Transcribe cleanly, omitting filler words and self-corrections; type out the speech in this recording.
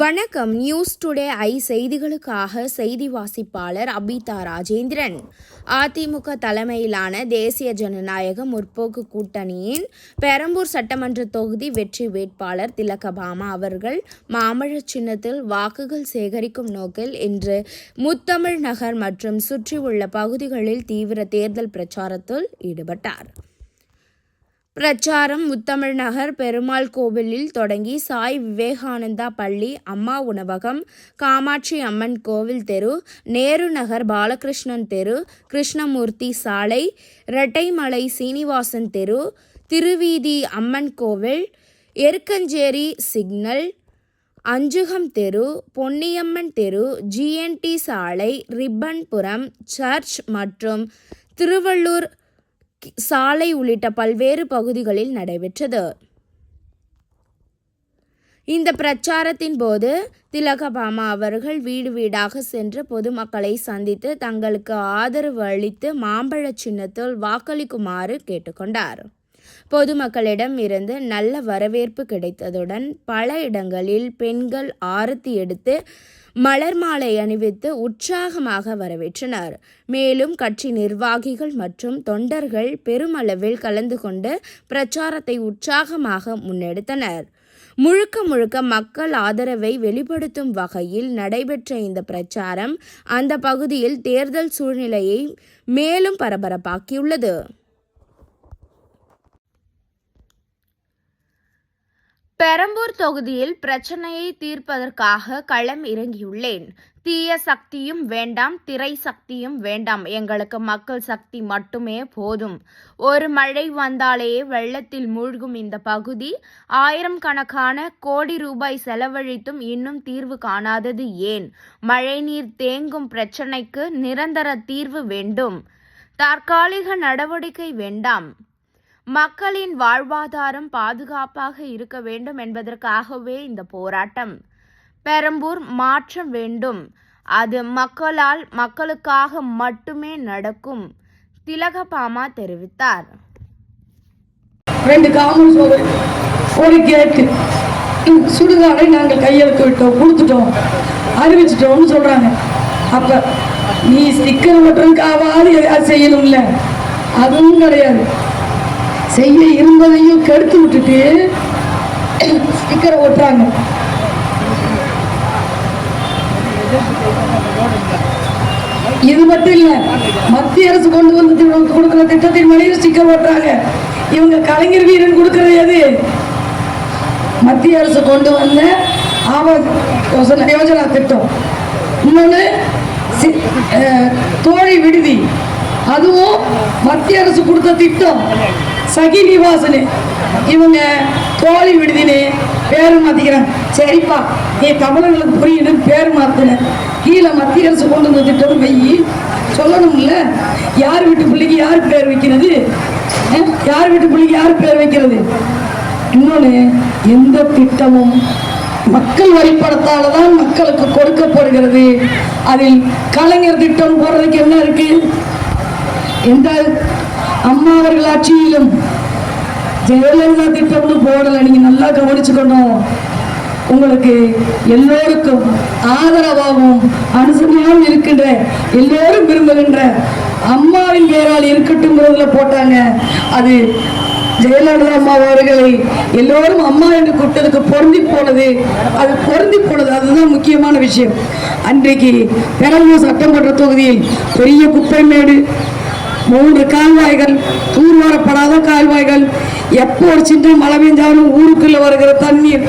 வணக்கம். News today செய்திகளுக்காக செய்தி வாசிப்பாளர் அபிதா ராஜேந்திரன். அதிமுக தலைமையிலான தேசிய ஜனநாயக முற்போக்கு கூட்டணியின் பெரம்பூர் சட்டமன்ற தொகுதி வெற்றி வேட்பாளர் திலகபாமா அவர்கள் மாம்பழச் சின்னத்தில் வாக்குகள் சேகரிக்கும் நோக்கில் இன்று முத்தமிழ் நகர் மற்றும் சுற்றியுள்ள பகுதிகளில் தீவிர தேர்தல் பிரச்சாரத்தில் ஈடுபட்டார். பிரச்சாரம் முத்தமிழ் நகர் பெருமாள் கோவிலில் தொடங்கி சாய் விவேகானந்தா பள்ளி, அம்மா உணவகம், காமாட்சி அம்மன் கோவில் தெரு, நேரு நகர் பாலகிருஷ்ணன் தெரு, கிருஷ்ணமூர்த்தி சாலை, இரட்டைமலை சீனிவாசன் தெரு, திருவீதி அம்மன் கோவில், எருக்கஞ்சேரி சிக்னல், அஞ்சுகம் தெரு, பொன்னியம்மன் தெரு, GNT சாலை, ரிப்பன்புரம், சர்ச் மற்றும் திருவள்ளூர் சாலை உள்ளிட்ட பல்வேறு பகுதிகளில் நடைபெற்றது. இந்த பிரச்சாரத்தின் போது திலகபாமா அவர்கள் வீடு வீடாக சென்று பொதுமக்களை சந்தித்து தங்களுக்கு ஆதரவு அளித்து மாம்பழச் சின்னத்தில் வாக்களிக்குமாறு கேட்டுக்கொண்டார். பொதுமக்களிடம் இருந்து நல்ல வரவேற்பு கிடைத்ததுடன் பல இடங்களில் பெண்கள் ஆரத்தி எடுத்து மலர் மாலை அணிவித்து உற்சாகமாக வரவேற்றனர். மேலும் கட்சி நிர்வாகிகள் மற்றும் தொண்டர்கள் பெருமளவில் கலந்து கொண்டு பிரச்சாரத்தை உற்சாகமாக முன்னெடுத்தனர். முழுக்க மக்கள் ஆதரவை வெளிப்படுத்தும் வகையில் நடைபெற்ற இந்த பிரச்சாரம் அந்த பகுதியில் தேர்தல் சூழ்நிலையை மேலும் பரபரப்பாக்கியுள்ளது. பெரம்பூர் தொகுதியில் பிரச்சனையை தீர்ப்பதற்காக களம் இறங்கியுள்ளேன். தீய சக்தியும் வேண்டாம், திரை சக்தியும் வேண்டாம், எங்களுக்கு மக்கள் சக்தி மட்டுமே போதும். ஒரு மழை வந்தாலே வெள்ளத்தில் மூழ்கும் இந்த பகுதி ஆயிரக்கணக்கான கோடி ரூபாய் செலவழித்தும் இன்னும் தீர்வு காணாதது ஏன்? மழைநீர் தேங்கும் பிரச்சனைக்கு நிரந்தர தீர்வு வேண்டும். தற்காலிக நடவடிக்கை வேண்டாம். மக்களின் வாழ்வாதாரம் பாதுகாப்பாக இருக்க வேண்டும் என்பதற்காகவே இந்த போராட்டம். பெரம்பூர் மாற்றம் வேண்டும். அது மக்களால் மக்களுக்காக மட்டுமே நடக்கும். திலகபாமா தெரிவித்தார். 2 காமன் ஒரு கேட்டு சுடுகாடை நாங்கள் கையெழுத்து விட்டோம், கொடுத்துட்டோம், அறிவிச்சிட்டோம்னு சொல்றாங்க. அப்ப நீ ஸ்டிக்கர் ஒட்டுறதுக்காவது எதாவது செய்யணும்ல, அதுவும் கிடையாது. செய்ய இருந்ததையும் கெடுத்து விட்டுட்டு ஸ்டிக்கரை ஒட்டுறாங்க. இது மட்டும் இல்ல, மத்திய அரசு கொண்டு வந்து கொடுக்கிற திட்டத்தின் மேலேயும் ஸ்டிக்கர் ஒட்டுறாங்க. இவங்க கலைஞர் வீரன் கொடுக்கறது எது? மத்திய அரசு கொண்டு வந்த ஆவாஸ் யோஜனா திட்டம். இன்னொன்று தோழி விடுதி, அதுவும் மத்திய அரசு கொடுத்த திட்டம். சகி நிவாசனு, இவங்க தோழி விடுதினு பேரு மாத்திக்கிறாங்க. சரிப்பா, நீ தமிழர்களுக்கு புரியணும் பேரு மாத்தின. கீழே மத்திய அரசு கொண்டு வந்த திட்டம் வெயி சொல்லணும்ல. யார் வீட்டு பிள்ளைக்கு யார் பேர் வைக்கிறது? யார் வீட்டு பிள்ளைக்கு யார் பேர் வைக்கிறது? இன்னொன்று, எந்த திட்டமும் மக்கள் வரிப்படத்தால தான் மக்களுக்கு கொடுக்கப்படுகிறது. அதில் கலைஞர் திட்டம் போடுறதுக்கு என்ன இருக்கு? எந்த அம்மா அவர்கள் ஆட்சியிலும் ஜெயலலிதா திட்டம்னு போடல. நீங்க நல்லா கவனிச்சுக்கணும். உங்களுக்கு எல்லோருக்கும் ஆதரவாகவும் அனுசரணையாகவும் இருக்கின்ற, எல்லோரும் விரும்புகின்ற அம்மாவின் பேரால் இருக்கட்டும்ங்கிறதுல போட்டாங்க. அது ஜெயலலிதா அம்மா அவர்களை எல்லோரும் அம்மா என்று கூப்பிட்டதுக்கு பொருந்தி போனது. அது பொருந்தி போனது, அதுதான் முக்கியமான விஷயம். அன்றைக்கு பெரம்பூர் சட்டமன்ற தொகுதியில் பெரிய குப்பைமேடு, 3 கால்வாய்கள், தூர்வாரப்படாத கால்வாய்கள், எப்போ ஒரு சின்ன மழை பெஞ்சாலும் ஊருக்குள்ள வருகிற தண்ணீர்,